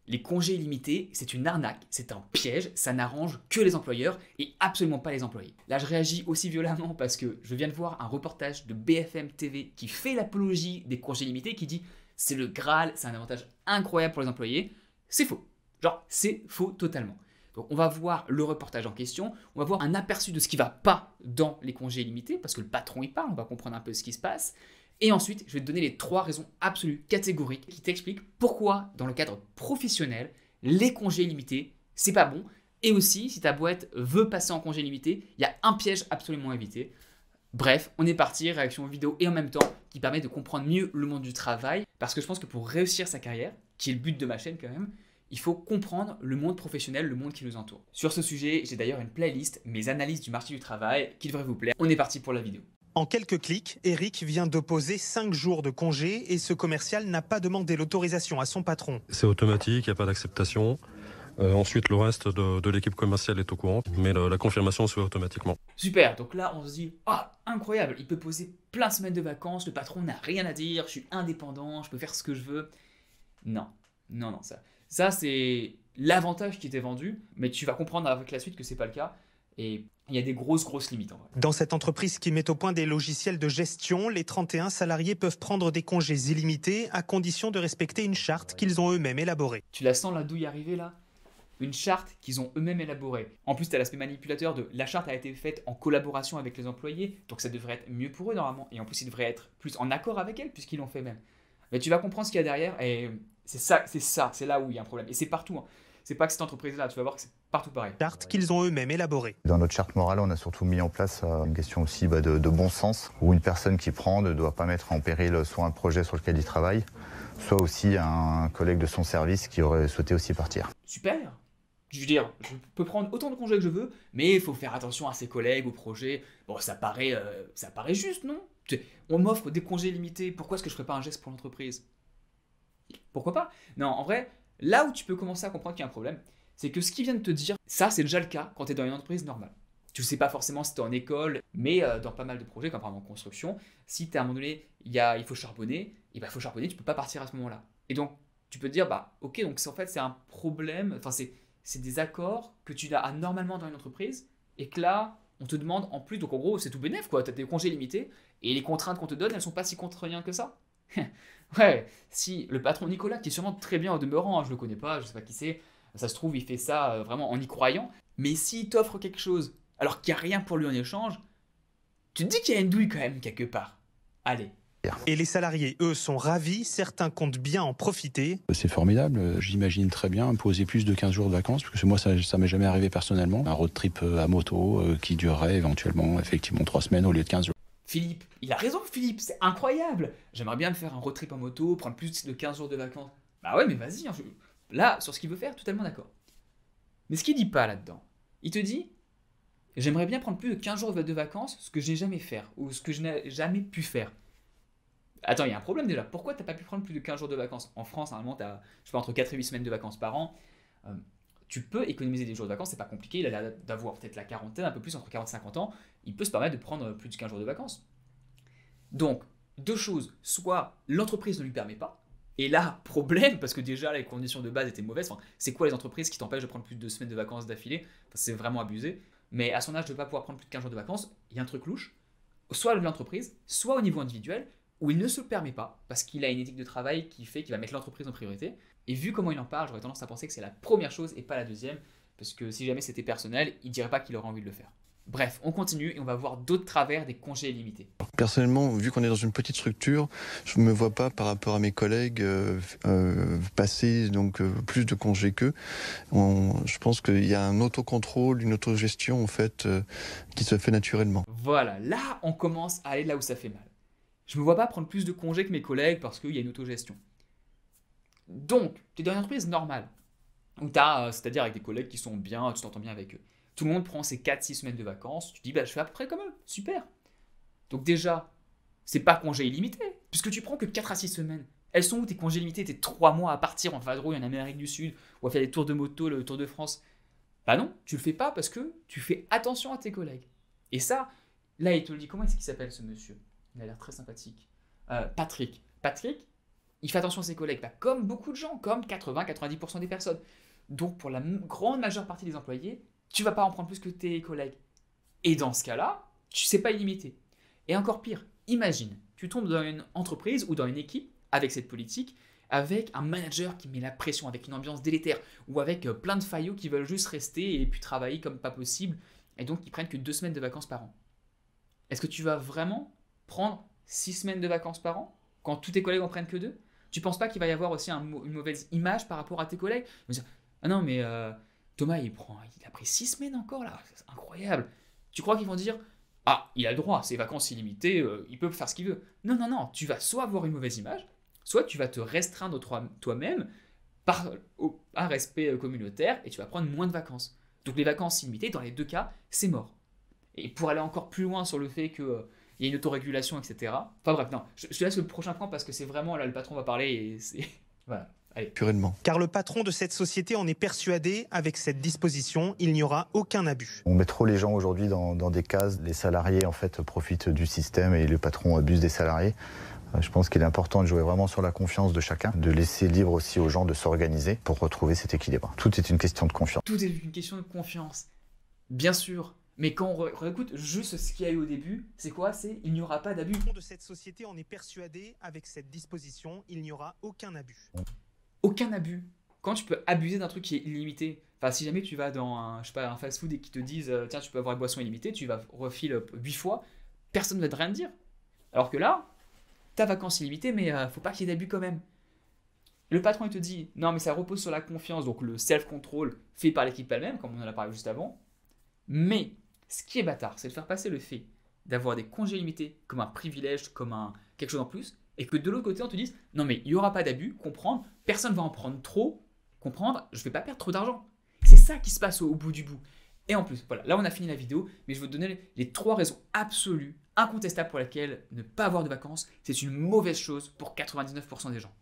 Les congés illimités, c'est une arnaque, c'est un piège, ça n'arrange que les employeurs et absolument pas les employés. Là, je réagis aussi violemment parce que je viens de voir un reportage de BFM TV qui fait l'apologie des congés illimités, qui dit c'est le Graal, c'est un avantage incroyable pour les employés. C'est faux. Genre, c'est faux totalement. Donc, on va voir le reportage en question, on va voir un aperçu de ce qui va pas dans les congés illimités, parce que le patron y parle, on va comprendre un peu ce qui se passe. Et ensuite, je vais te donner les 3 raisons absolues, catégoriques, qui t'expliquent pourquoi, dans le cadre professionnel, les congés illimités, c'est pas bon. Et aussi, si ta boîte veut passer en congé limité, il y a un piège absolument à éviter. Bref, on est parti, réaction vidéo et en même temps, qui permet de comprendre mieux le monde du travail. Parce que je pense que pour réussir sa carrière, qui est le but de ma chaîne quand même, il faut comprendre le monde professionnel, le monde qui nous entoure. Sur ce sujet, j'ai d'ailleurs une playlist, mes analyses du marché du travail, qui devrait vous plaire. On est parti pour la vidéo. En quelques clics, Eric vient d'opposer 5 jours de congé et ce commercial n'a pas demandé l'autorisation à son patron. C'est automatique, il n'y a pas d'acceptation. Ensuite, le reste de l'équipe commerciale est au courant, mais la confirmation se fait automatiquement. Super, donc là on se dit, ah, incroyable, il peut poser plein de semaines de vacances, le patron n'a rien à dire, je suis indépendant, je peux faire ce que je veux. Non, non, non, ça c'est l'avantage qui était vendu, mais tu vas comprendre avec la suite que c'est pas le cas. Et il y a des grosses limites en vrai. Dans cette entreprise qui met au point des logiciels de gestion, les 31 salariés peuvent prendre des congés illimités à condition de respecter une charte qu'ils ont eux-mêmes élaborée. Tu la sens la douille arriver là? Une charte qu'ils ont eux-mêmes élaborée. En plus, tu as l'aspect manipulateur de la charte a été faite en collaboration avec les employés, donc ça devrait être mieux pour eux normalement. Et en plus, ils devraient être plus en accord avec elle puisqu'ils l'ont fait même. Mais tu vas comprendre ce qu'il y a derrière et c'est là où il y a un problème. Et c'est partout. Hein. C'est pas que cette entreprise-là, tu vas voir que c'est partout pareil. Charte qu'ils ont eux-mêmes élaborée. Dans notre charte morale, on a surtout mis en place une question aussi de bon sens, où une personne qui prend ne doit pas mettre en péril soit un projet sur lequel il travaille, soit aussi un collègue de son service qui aurait souhaité aussi partir. Super. Je veux dire, je peux prendre autant de congés que je veux, mais il faut faire attention à ses collègues, au projet. Bon, ça paraît juste, non? On m'offre des congés limités, pourquoi est-ce que je ne ferais pas un geste pour l'entreprise? Pourquoi pas? Non, en vrai, là où tu peux commencer à comprendre qu'il y a un problème, c'est que ce qu'ils viennent de te dire, ça c'est déjà le cas quand tu es dans une entreprise normale. Tu ne sais pas forcément si tu es en école, mais dans pas mal de projets, comme par exemple en construction, si à un moment donné, il faut charbonner, et ben il faut charbonner, tu ne peux pas partir à ce moment-là. Et donc, tu peux te dire, bah ok, donc en fait c'est un problème, enfin c'est des accords que tu as normalement dans une entreprise, et que là, on te demande en plus, donc en gros c'est tout bénef quoi, tu as des congés limités, et les contraintes qu'on te donne, elles sont pas si contraignantes que ça. Ouais, si le patron Nicolas, qui est sûrement très bien au demeurant, hein, je le connais pas, je sais pas qui c'est, ça se trouve il fait ça vraiment en y croyant, mais s'il t'offre quelque chose alors qu'il n'y a rien pour lui en échange, tu te dis qu'il y a une douille quand même quelque part. Allez. Et les salariés, eux, sont ravis, certains comptent bien en profiter. C'est formidable, j'imagine très bien poser plus de 15 jours de vacances, parce que moi ça m'est jamais arrivé personnellement. Un road trip à moto qui durerait éventuellement effectivement 3 semaines au lieu de 15 jours. Philippe, il a raison Philippe, c'est incroyable. J'aimerais bien me faire un road trip en moto, prendre plus de 15 jours de vacances. Bah ouais mais vas-y, hein, là sur ce qu'il veut faire, totalement d'accord. Mais ce qu'il dit pas là-dedans, il te dit, j'aimerais bien prendre plus de 15 jours de vacances, ce que je n'ai jamais fait, ou ce que je n'ai jamais pu faire. Attends, il y a un problème déjà. Pourquoi tu n'as pas pu prendre plus de 15 jours de vacances? En France, normalement, tu as entre 4 et 8 semaines de vacances par an. Tu peux économiser des jours de vacances, c'est pas compliqué. Il a l'air d'avoir peut-être la quarantaine, un peu plus, entre 40 et 50 ans. Il peut se permettre de prendre plus de 15 jours de vacances. Donc, 2 choses. Soit l'entreprise ne lui permet pas. Et là, problème, parce que déjà, les conditions de base étaient mauvaises. Enfin, c'est quoi les entreprises qui t'empêchent de prendre plus de 2 semaines de vacances d'affilée? Enfin, c'est vraiment abusé. Mais à son âge, de ne pas pouvoir prendre plus de 15 jours de vacances, il y a un truc louche. Soit de l'entreprise, soit au niveau individuel, où il ne se le permet pas, parce qu'il a une éthique de travail qui fait qu'il va mettre l'entreprise en priorité. Et vu comment il en parle, j'aurais tendance à penser que c'est la première chose et pas la deuxième, parce que si jamais c'était personnel, il dirait pas qu'il aurait envie de le faire. Bref, on continue et on va voir d'autres travers des congés illimités. Personnellement, vu qu'on est dans une petite structure, je ne me vois pas par rapport à mes collègues passer plus de congés qu'eux. Je pense qu'il y a un autocontrôle, une autogestion en fait qui se fait naturellement. Voilà, là on commence à aller là où ça fait mal. Je ne me vois pas prendre plus de congés que mes collègues parce qu'il y a une autogestion. Donc, tu es dans une entreprise normale, c'est-à-dire avec des collègues qui sont bien, tu t'entends bien avec eux. Tout le monde prend ses 4-6 semaines de vacances, tu dis bah, je fais à peu près comme eux, super. Donc déjà, c'est pas congé illimité, puisque tu prends que 4 à 6 semaines. Elles sont où tes congés limités, tes 3 mois à partir en vadrouille en Amérique du Sud, ou à faire des tours de moto, le Tour de France? Bah non, tu le fais pas parce que tu fais attention à tes collègues. Et ça, là il te le dit, comment est-ce qu'il s'appelle ce monsieur? Il a l'air très sympathique. Patrick. Patrick, il fait attention à ses collègues, bah, comme beaucoup de gens, comme 80-90% des personnes. Donc pour la grande majeure partie des employés, tu vas pas en prendre plus que tes collègues. Et dans ce cas-là, tu sais pas illimité. Et encore pire, imagine, tu tombes dans une entreprise ou dans une équipe avec cette politique, avec un manager qui met la pression, avec une ambiance délétère, ou avec plein de faillots qui veulent juste rester et puis travailler comme pas possible, et donc qui prennent que 2 semaines de vacances par an. Est-ce que tu vas vraiment prendre 6 semaines de vacances par an quand tous tes collègues en prennent que 2? Tu penses pas qu'il va y avoir aussi une mauvaise image par rapport à tes collègues? Ils vont dire, ah non mais Thomas il a pris 6 semaines encore là, c'est incroyable. Tu crois qu'ils vont dire, ah il a le droit, ses vacances illimitées, il peut faire ce qu'il veut? Non, non, non, tu vas soit avoir une mauvaise image, soit tu vas te restreindre toi-même par un respect communautaire et tu vas prendre moins de vacances. Donc les vacances illimitées, dans les 2 cas, c'est mort. Et pour aller encore plus loin sur le fait qu'il y a une autorégulation, etc. Enfin bref, non, je te laisse le prochain point parce que c'est vraiment, là le patron va parler et c'est... Voilà, allez. Purellement. Car le patron de cette société en est persuadé, avec cette disposition, il n'y aura aucun abus. On met trop les gens aujourd'hui dans des cases. Les salariés en fait profitent du système et le patron abuse des salariés. Je pense qu'il est important de jouer vraiment sur la confiance de chacun, de laisser libre aussi aux gens de s'organiser pour retrouver cet équilibre. Tout est une question de confiance. Tout est une question de confiance, bien sûr. Mais quand on réécoute juste ce qu'il y a eu au début, c'est quoi? C'est il n'y aura pas d'abus. Le patron de cette société en est persuadé, avec cette disposition, il n'y aura aucun abus. Aucun abus. Quand tu peux abuser d'un truc qui est illimité, enfin si jamais tu vas dans un fast-food et qu'ils te disent tiens tu peux avoir une boisson illimitée, tu vas refiler 8 fois, personne ne va te rien dire. Alors que là, t'as vacances illimitées, mais faut pas qu'il y ait d'abus quand même. Le patron il te dit non mais ça repose sur la confiance, donc le self-control fait par l'équipe elle-même, comme on en a parlé juste avant. Mais ce qui est bâtard, c'est de faire passer le fait d'avoir des congés limités comme un privilège, comme quelque chose en plus, et que de l'autre côté on te dise non mais il n'y aura pas d'abus, comprendre, personne ne va en prendre trop, comprendre, je ne vais pas perdre trop d'argent. C'est ça qui se passe au bout du bout. Et en plus, voilà, là on a fini la vidéo, mais je vais te donner les 3 raisons absolues, incontestables pour lesquelles ne pas avoir de vacances, c'est une mauvaise chose pour 99% des gens.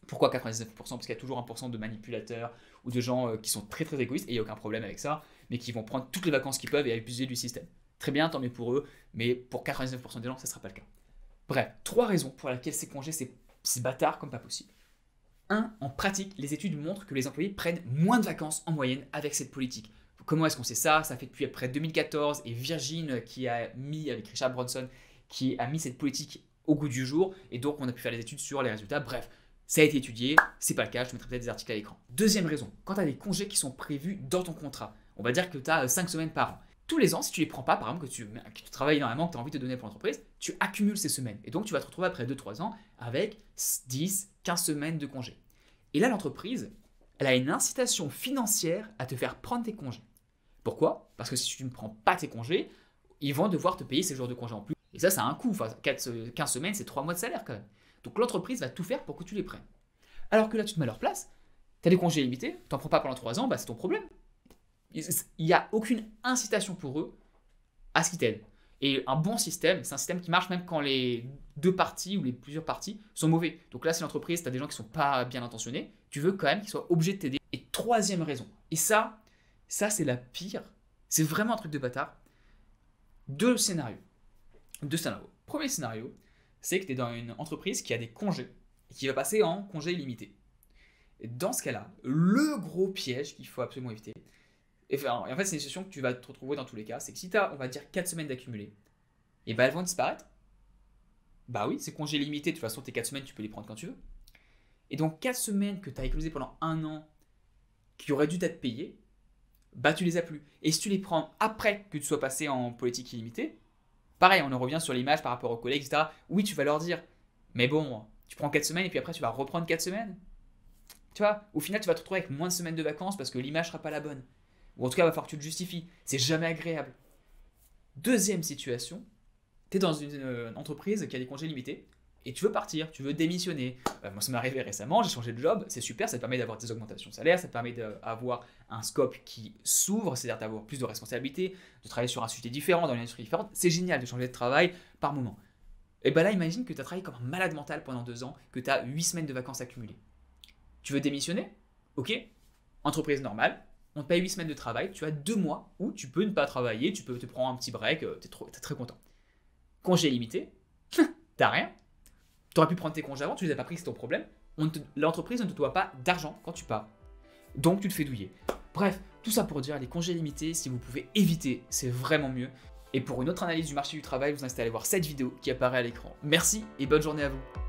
Pourquoi 99%? Parce qu'il y a toujours 1% de manipulateurs ou de gens qui sont très très égoïstes, et il n'y a aucun problème avec ça, mais qui vont prendre toutes les vacances qu'ils peuvent et abuser du système. Très bien, tant mieux pour eux, mais pour 99% des gens, ça ne sera pas le cas. Bref, 3 raisons pour lesquelles ces congés, c'est bâtard comme pas possible. 1. En pratique, les études montrent que les employés prennent moins de vacances en moyenne avec cette politique. Comment est-ce qu'on sait ça? Ça fait depuis après 2014, et Virgin, qui a mis, avec Richard Branson, qui a mis cette politique au goût du jour, et donc on a pu faire des études sur les résultats. Bref, ça a été étudié, c'est pas le cas, je te mettrai peut-être des articles à l'écran. Deuxième raison, quand tu as des congés qui sont prévus dans ton contrat, on va dire que tu as 5 semaines par an. Tous les ans, si tu les prends pas, par exemple, que tu travailles énormément, que tu as envie de te donner pour l'entreprise, tu accumules ces semaines. Et donc, tu vas te retrouver après 2-3 ans avec 10, 15 semaines de congés. Et là, l'entreprise, elle a une incitation financière à te faire prendre tes congés. Pourquoi? Parce que si tu ne prends pas tes congés, ils vont devoir te payer ces jours de congés en plus. Et ça a un coût. Enfin, 15 semaines, c'est 3 mois de salaire quand même. Donc, l'entreprise va tout faire pour que tu les prennes. Alors que là, tu te mets à leur place, tu as des congés limités, tu n'en prends pas pendant 3 ans, bah, c'est ton problème. Il n'y a aucune incitation pour eux à ce qu'ils t'aident. Et un bon système, c'est un système qui marche même quand les 2 parties ou les plusieurs parties sont mauvais. Donc là, si l'entreprise, tu as des gens qui ne sont pas bien intentionnés, tu veux quand même qu'ils soient obligés de t'aider. Et 3e raison, et ça c'est la pire, c'est vraiment un truc de bâtard. 2 scénarios. Premier scénario, c'est que tu es dans une entreprise qui a des congés et qui va passer en congé illimité. Et dans ce cas-là, le gros piège qu'il faut absolument éviter, et en fait, c'est une situation que tu vas te retrouver dans tous les cas, c'est que si tu as, on va dire, 4 semaines d'accumulées, et ben elles vont disparaître. Bah oui, c'est congé limité, de toute façon, tes 4 semaines, tu peux les prendre quand tu veux. Et donc, 4 semaines que tu as économisées pendant 1 an, qui auraient dû t'être payées, bah tu les as plus. Et si tu les prends après que tu sois passé en politique illimitée, pareil, on en revient sur l'image par rapport aux collègues, etc. Oui, tu vas leur dire, mais bon, tu prends 4 semaines et puis après, tu vas reprendre 4 semaines. Tu vois, au final, tu vas te retrouver avec moins de semaines de vacances parce que l'image sera pas la bonne. Ou en tout cas, il va falloir que tu te justifies. C'est jamais agréable. 2e situation, tu es dans une entreprise qui a des congés limités et tu veux partir, tu veux démissionner. Moi, ça m'est arrivé récemment, j'ai changé de job, c'est super, ça te permet d'avoir des augmentations de salaire, ça te permet d'avoir un scope qui s'ouvre, c'est-à-dire d'avoir plus de responsabilités, de travailler sur un sujet différent, dans une industrie différente. C'est génial de changer de travail par moment. Et bien là, imagine que tu as travaillé comme un malade mental pendant 2 ans, que tu as 8 semaines de vacances accumulées. Tu veux démissionner? Ok, entreprise normale, on te paye 8 semaines de travail, tu as 2 mois où tu peux ne pas travailler, tu peux te prendre un petit break, tu es très content. Congé limité, t'as rien. Tu aurais pu prendre tes congés avant, tu les as pas pris, c'est ton problème. L'entreprise ne te doit pas d'argent quand tu pars. Donc tu te fais douiller. Bref, tout ça pour dire, les congés limités, si vous pouvez éviter, c'est vraiment mieux. Et pour une autre analyse du marché du travail, vous invitez à aller voir cette vidéo qui apparaît à l'écran. Merci et bonne journée à vous.